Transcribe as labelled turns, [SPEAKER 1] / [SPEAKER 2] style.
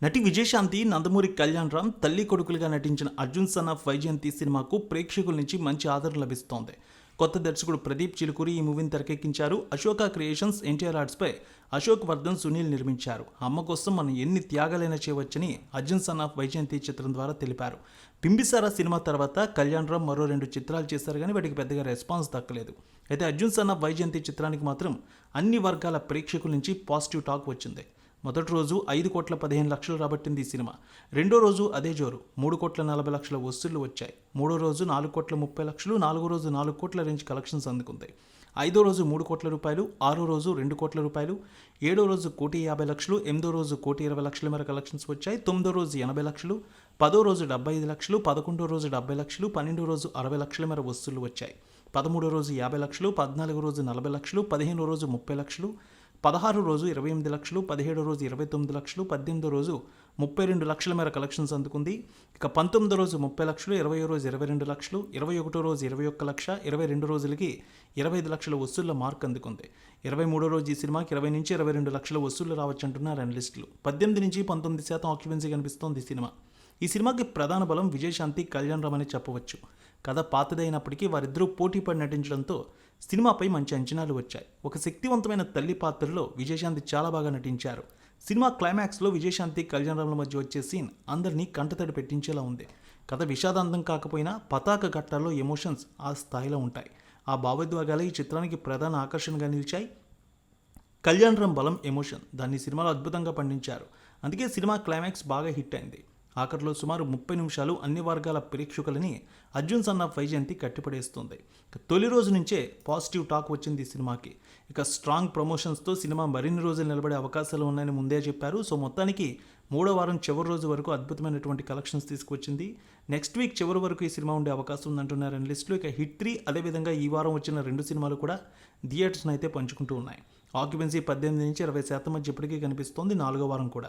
[SPEAKER 1] నటి విజయశాంతి, నందమూరి కళ్యాణ్ రామ్ తల్లి కొడుకులుగా నటించిన అర్జున్ సన్ ఆఫ్ వైజయంతి సినిమాకు ప్రేక్షకుల నుంచి మంచి ఆదరణ లభిస్తోంది. కొత్త దర్శకుడు ప్రదీప్ చిలుకూరి ఈ మూవీని తెరకెక్కించారు. అశోక క్రియేషన్స్, ఎన్టీఆర్ ఆర్ట్స్పై అశోక్ వర్ధన్, సునీల్ నిర్మించారు. అమ్మ కోసం మనం ఎన్ని త్యాగాలైనా చేయవచ్చని అర్జున్ సన్ ఆఫ్ వైజయంతి చిత్రం ద్వారా తెలిపారు. బింబిసారా సినిమా తర్వాత కళ్యాణ్ రామ్ మరో 2 చిత్రాలు చేశారు, కానీ వాటికి పెద్దగా రెస్పాన్స్ దక్కలేదు. అయితే అర్జున్ సన్ ఆఫ్ వైజయంతి చిత్రానికి మాత్రం అన్ని వర్గాల ప్రేక్షకుల నుంచి పాజిటివ్ టాక్ వచ్చింది. మొదటి రోజు 5,15,00,000 రాబట్టింది ఈ సినిమా. రెండో రోజు అదే జోరు 3,40,00,000 వసూళ్లు వచ్చాయి. మూడో రోజు 4,30,00,000, నాలుగో రోజు 4 కోట్ల రేంజ్ కలెక్షన్స్ అందుకుంది. ఐదో రోజు 3 కోట్ల రూపాయలు, ఆరో రోజు 2 కోట్ల రూపాయలు, ఏడో రోజు 1,50,00,000, ఎనిమిదో రోజు 1,20,00,000 మేర కలెక్షన్స్ వచ్చాయి. తొమ్మిదో రోజు 80,00,000, పదో రోజు 75,00,000, 11వ రోజు 70,00,000, 12వ రోజు 60,00,000 మేర వసూళ్లు వచ్చాయి. 13వ రోజు 50,00,000, 14వ రోజు 40,00,000, 15వ రోజు 30,00,000, 16వ రోజు 28,00,000, 17వ రోజు 29,00,000, 18వ రోజు 32,00,000 మేర కలెక్షన్స్ అందుకుంది. ఇక 19వ రోజు 30,00,000, 20వ రోజు 22,00,000, 21వ రోజు 21,00,000, 22 రోజులకి 25,00,000 వసూళ్ల మార్క్ అందుకుంది. 23వ రోజు ఈ సినిమాకి 20 నుంచి 22 లక్షల వసూళ్లు రావచ్చంటున్నారు అనలిస్టులు. 18 నుంచి 19% ఆక్యుపెన్సీ కనిపిస్తోంది ఈ సినిమా. ఈ సినిమాకి ప్రధాన బలం విజయశాంతి, కళ్యాణ్ రామ్ అని చెప్పవచ్చు. కథ పాతదైనప్పటికీ వారిద్దరూ పోటీపడి నటించడంతో సినిమాపై మంచి అంచనాలు వచ్చాయి. ఒక శక్తివంతమైన తల్లి పాత్రలో విజయశాంతి చాలా బాగా నటించారు. సినిమా క్లైమాక్స్లో విజయశాంతి, కళ్యాణ్ రామ్ల మధ్య వచ్చే సీన్ అందరినీ కంటతడి పెట్టించేలా ఉంది. కథ విషాదాంతం కాకపోయినా పతాక ఘట్టాల్లో ఎమోషన్స్ ఆ స్థాయిలో ఉంటాయి. ఆ భావోద్వేగాలే ఈ చిత్రానికి ప్రధాన ఆకర్షణగా నిలిచాయి. కళ్యాణ్ రామ్ బలం ఎమోషన్, దాన్ని సినిమాలో అద్భుతంగా పండించారు. అందుకే సినిమా క్లైమాక్స్ బాగా హిట్ అయింది. ఆఖరిలో సుమారు 30 నిమిషాలు అన్ని వర్గాల ప్రేక్షకులని అర్జున్ సన్ ఆఫ్ వైజయంతి కట్టిపడేస్తుంది. తొలి రోజు నుంచే పాజిటివ్ టాక్ వచ్చింది ఈ సినిమాకి. ఇక స్ట్రాంగ్ ప్రమోషన్స్తో సినిమా మరిన్ని రోజులు నిలబడే అవకాశాలు ఉన్నాయని ముందే చెప్పారు. సో మొత్తానికి 3వ వారం చివరి రోజు వరకు అద్భుతమైనటువంటి కలెక్షన్స్ తీసుకొచ్చింది. నెక్స్ట్ వీక్ చివరి వరకు ఈ సినిమా ఉండే అవకాశం ఉందంటున్నారు అనలిస్టులు. ఇక హిట్ 3, అదేవిధంగా ఈ వారం వచ్చిన 2 సినిమాలు కూడా థియేటర్స్ని అయితే పంచుకుంటూ ఉన్నాయి. ఆక్యుపెన్సీ 18 నుంచి 20% మధ్య ఇప్పటికీ కనిపిస్తోంది 4వ వారం కూడా.